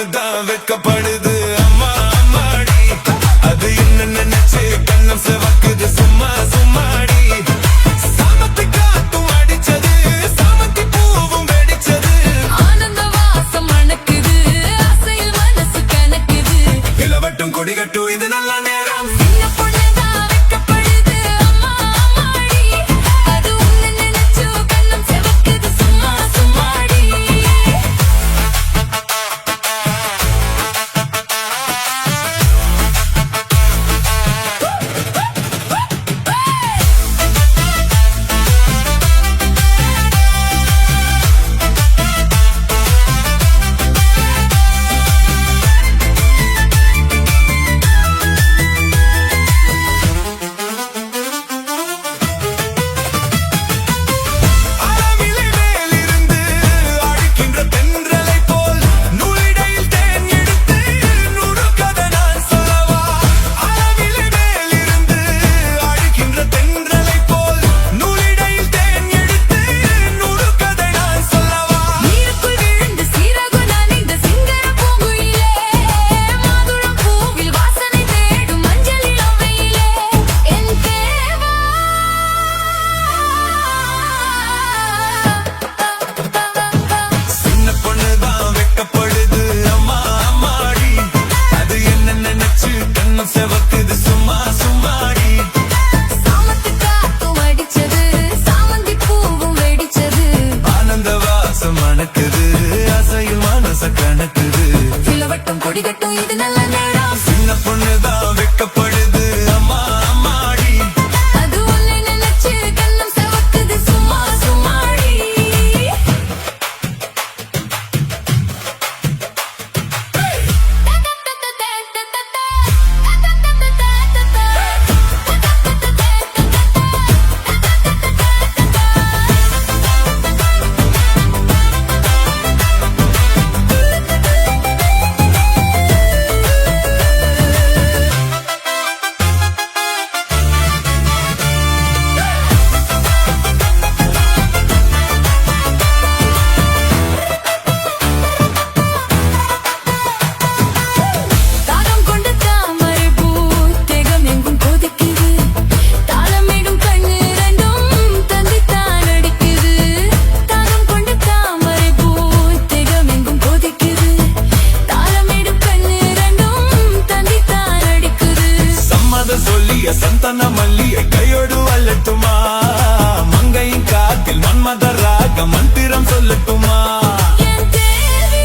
பொண்ணுதான் வெட்கப்படுது அம்மா அம்மாடி அது என்ன நினைச்சு கண்ணம் செவக்குது சும்மா சும்மாடி சாமத்தி காத்தும் அடிச்சது சாமத்தி பூவும் வெடிச்சது ஆனந்த வாசம் மணக்குது ஆசையில் மனசு கணக்குது இளவட்டும் கொடிகட்டும் இது நல்ல நேரம் சின்ன பொண்ணுதான் வெட்கப்படுது அம்மா அம்மாடி அது உன்னை நினைச்சு கண்ணம் செவக்குது சும்மா சும்மாடி அறவிலை மேலிருந்து அடிக்கின்ற தென்றலை போல் நூலிடையில் தேன் எடுத்து நுணுக்கதை நான் சொல்லவா அறவிலை மேலிருந்து அடிக்கின்ற தென்றலை போல் நூலிடையில் தேன் எடுத்து நுணுக்கதை நான் சொல்லவா நீருக்குள் விழுந்து சீரகு நனைந்த சிங்கர பூங்குயிலே மாதுளம் பூவில் வாசனை தேடும் மஞ்சள் இளமையிலே என் தேவா சின்ன பொண்ணுதான் வெட்கப்படுது அம்மா அம்மாடி அது என்ன நினைச்சு கண்ணம் செவக்குது சும்மா சும்மாடி சாமத்து காத்தும் அடிச்சது சாமந்தி பூவும் வெடிச்சது ஆனந்த வாசம் மணக்குது அசையும் மனச கணக்குது இளவட்டம் கொடிகட்டும் இது நல்ல நேரம் சின்ன பொண்ணுதான் வெட்கப்படுது அம்மா அம்மாடி அது உன்னை நினைச்சு கண்ணம் செவக்குது சும்மா சும்மாடி தாகம் கொண்ட தாமரை பூ தேகம் எங்கும் கொதிக்குது தாளமிடும் கண்ணு ரெண்டும் தந்தித்தான் அடிக்குது தாகம் கொண்ட தாமரை பூ தேகம் எங்கும் கொதிக்குது தாளமிடும் கண்ணு ரெண்டும் தந்தித்தான் அடிக்குது சம்மத சொல்லிய சந்தன மல்லியை கையோடு வல்லட்டுமா மங்கையின் காத்தில் மன்மத ராக மந்திரம் சொல்லட்டுமா என் தேவி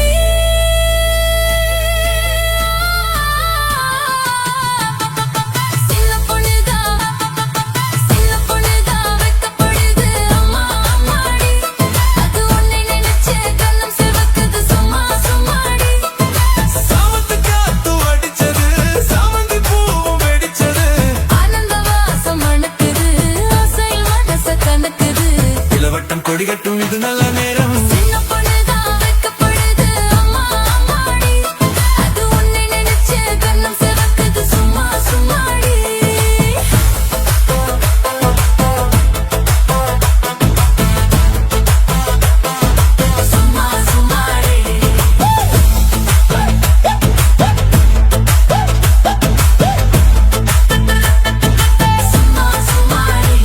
சின்ன பொண்ணுதான் வெட்கப்படுது அம்மா அம்மாடி அது உன்னை நினைச்சு கண்ணம் செவக்குது சும்மா சும்மாடி சாமத்து காத்து அடிச்சது சாமந்தி பூவும் வெடிச்சது ஆனந்த வாசம் மணக்குது ஆசையில் மனச கணக்குது இளவட்டம் கொடிகட்டும் இது நல்ல நேரம் சின்ன பொண்ணுதான் வெட்கப்படுது அம்மா அம்மாடி அது உன்னை நினைச்சு கண்ணம் செவக்குது சும்மா சும்மாடி சும்மா சும்மாடி சும்மா சும்மாடி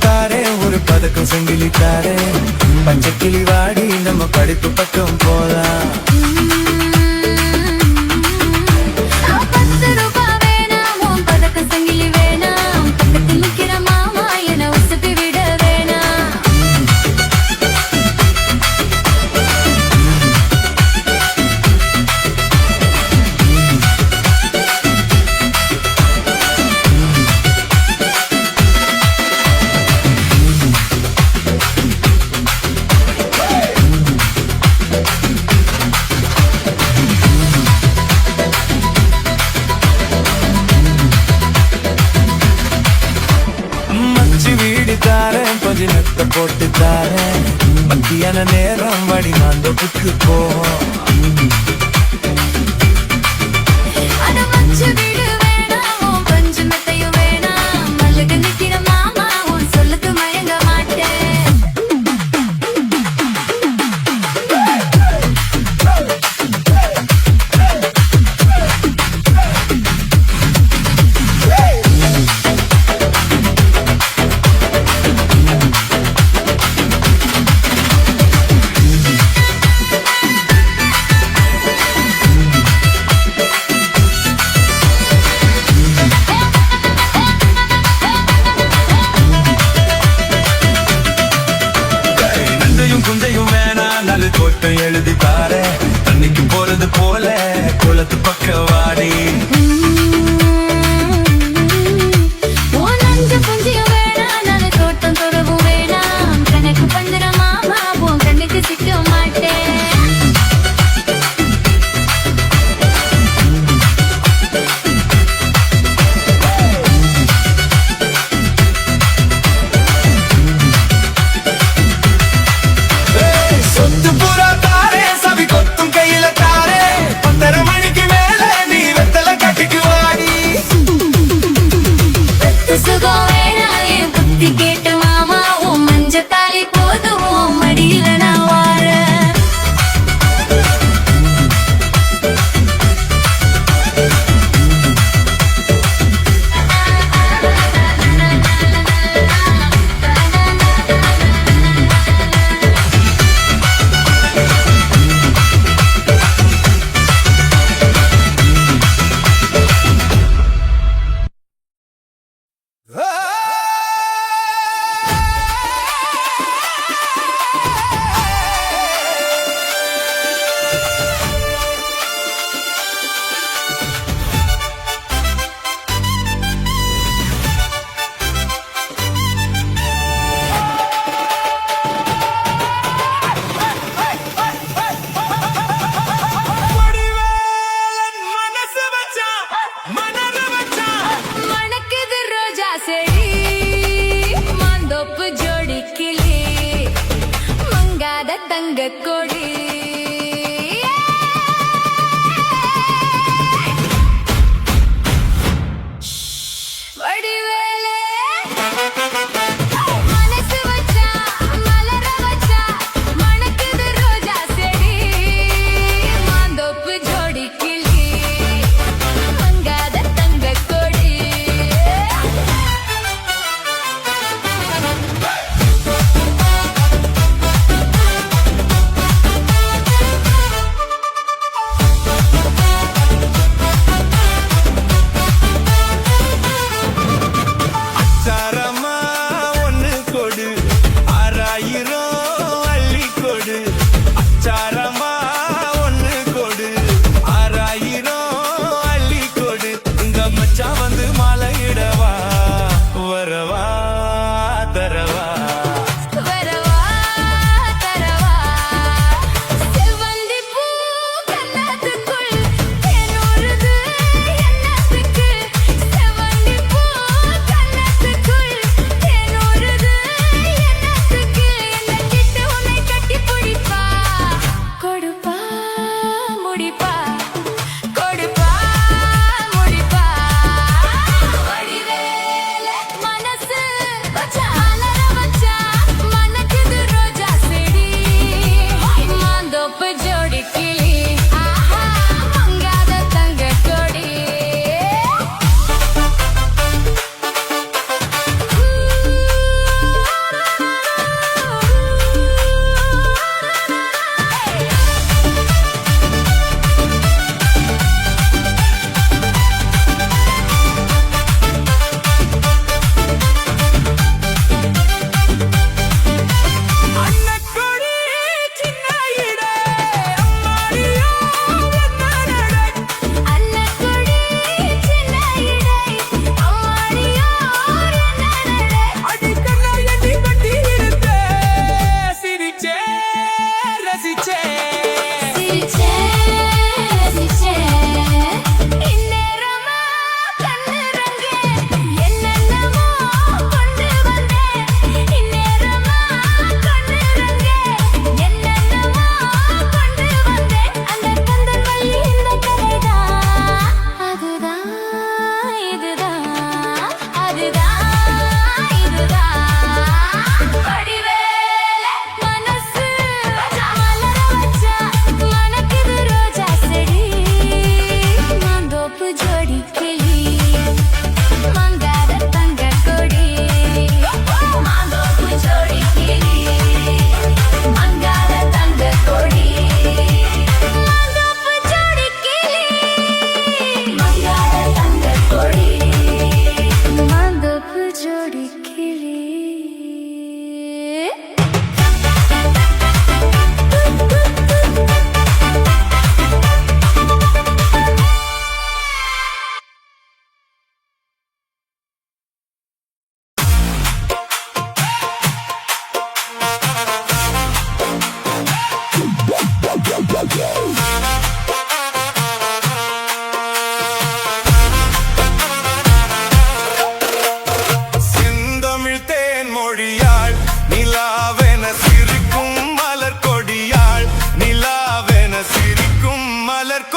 தாரே ஒரு பதக்கம் சங்கிலி தாரே பச்சை கிளி வாடி நம்ம படிப்பு பக்கம் போலாம் 10 ரூபாய் வேணாம் உன் பதக்க சங்கிலி வேணாம் பக்கத்தில் நிக்கிற மாமா என உசுப்பி விட வேணாம் மச்சி வீடு தாரேன் பதினெட்ட போட்டு தாரேன் மத்தியான நேரம் வடி மாந்தோப்புக்கு போவோம் அட மச்சு வீடு வேணாம் உன் பஞ்சு மெத்தையும் வேணாம் மல்லுக்கு நிக்கிற மாமா உன் சொல்லுக்கு மயங்க மாட்டேன் நஞ்சையும் குஞ்சையும் வேணா நல்ல தோட்டம் எழுதி தாரே தண்ணிக்கு போறது போல குளத்து பக்க வாடி உன் நஞ்சு புஞ்சியும் வேணாம் நல்ல தோட்டம் துறவும் வேணாம் கணக்கு பந்துற மாமா உன் கண்ணுக்கு சிக்க மாட்டேன் சொத்து புறா தாரே சவி கொத்தும் கையில தாரே 10:30 மணிக்கு மேல நீ வெத்தல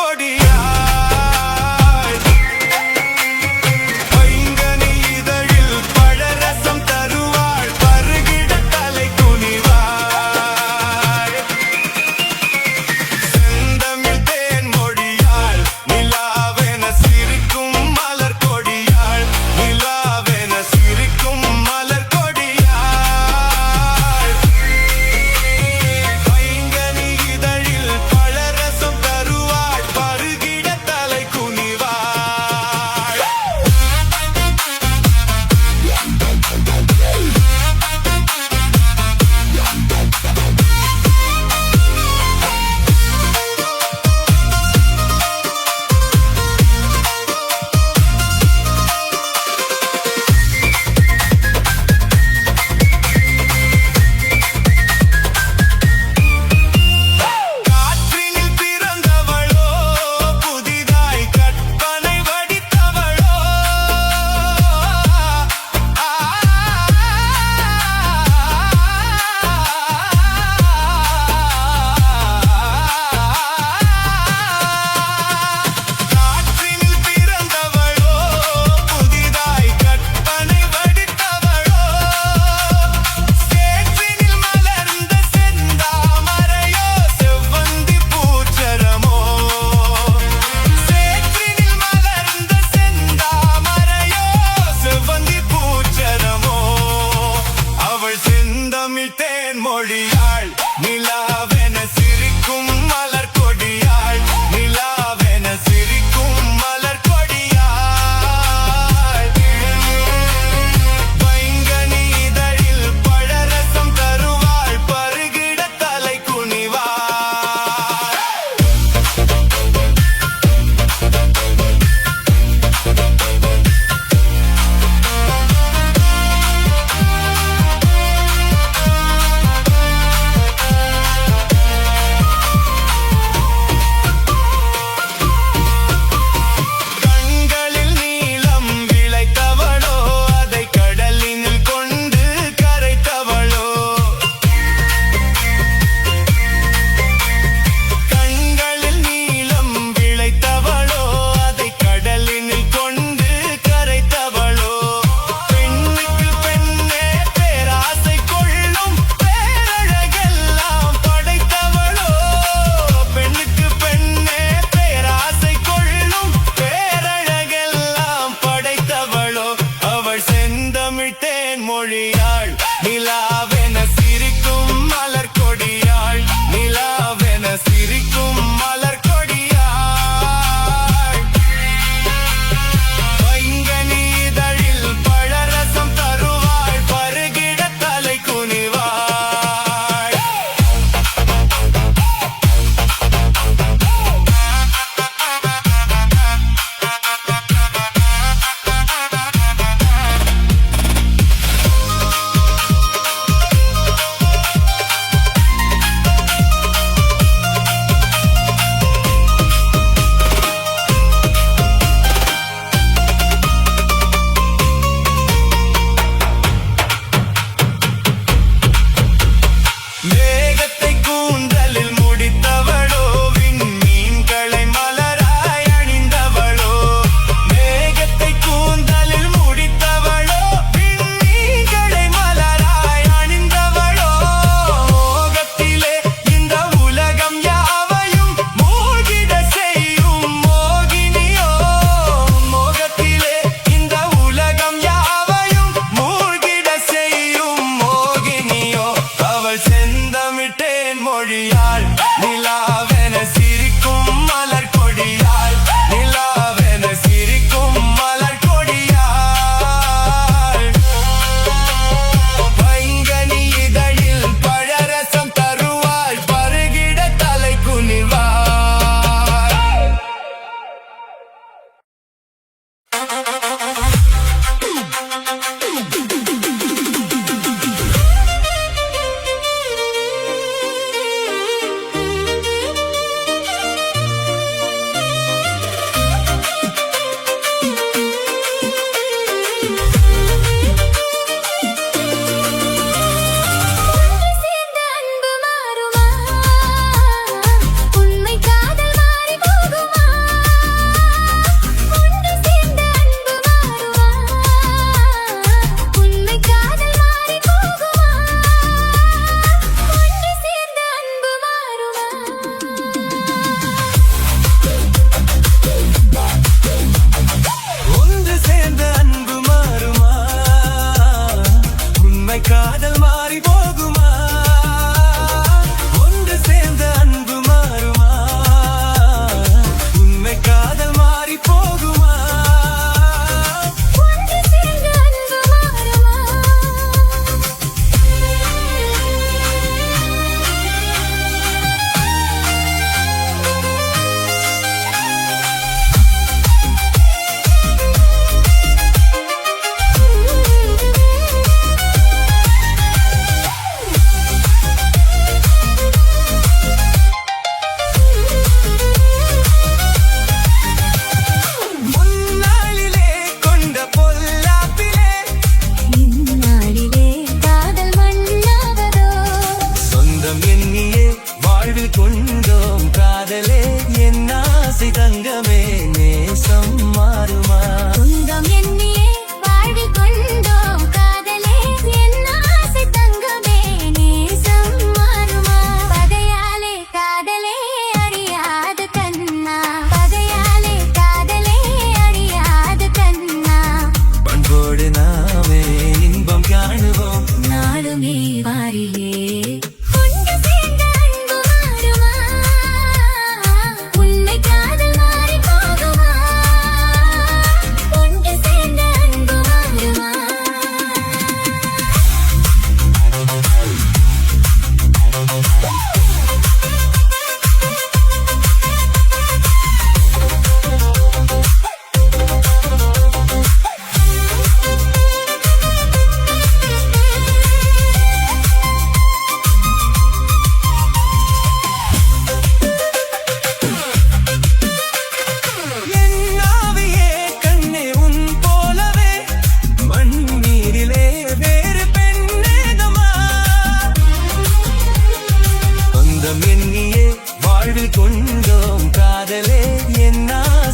கொடியாள் பைங்கனி இதழில் பழரசம் தருவாள் பருகிட தலை குனிவாள் செந்தமிழ் தேன் மொழியாள் நிலாவென சிரிக்கும் மலர் கொடியாள் நிலாவென சிரிக்கும் மலர் கொடியாள் பைங்கனி இதழில் பழரசம் தருவாள் பருகிட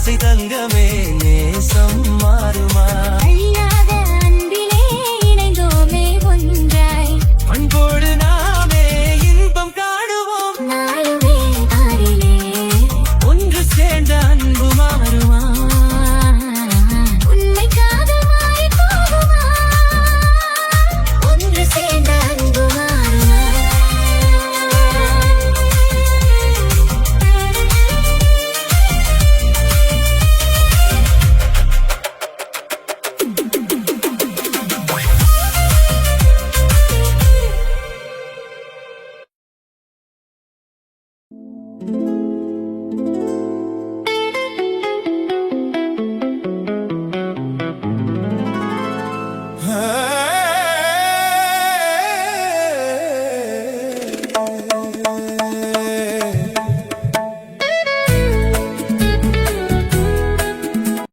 ஆசை தங்கமே நேசம் மாறுமா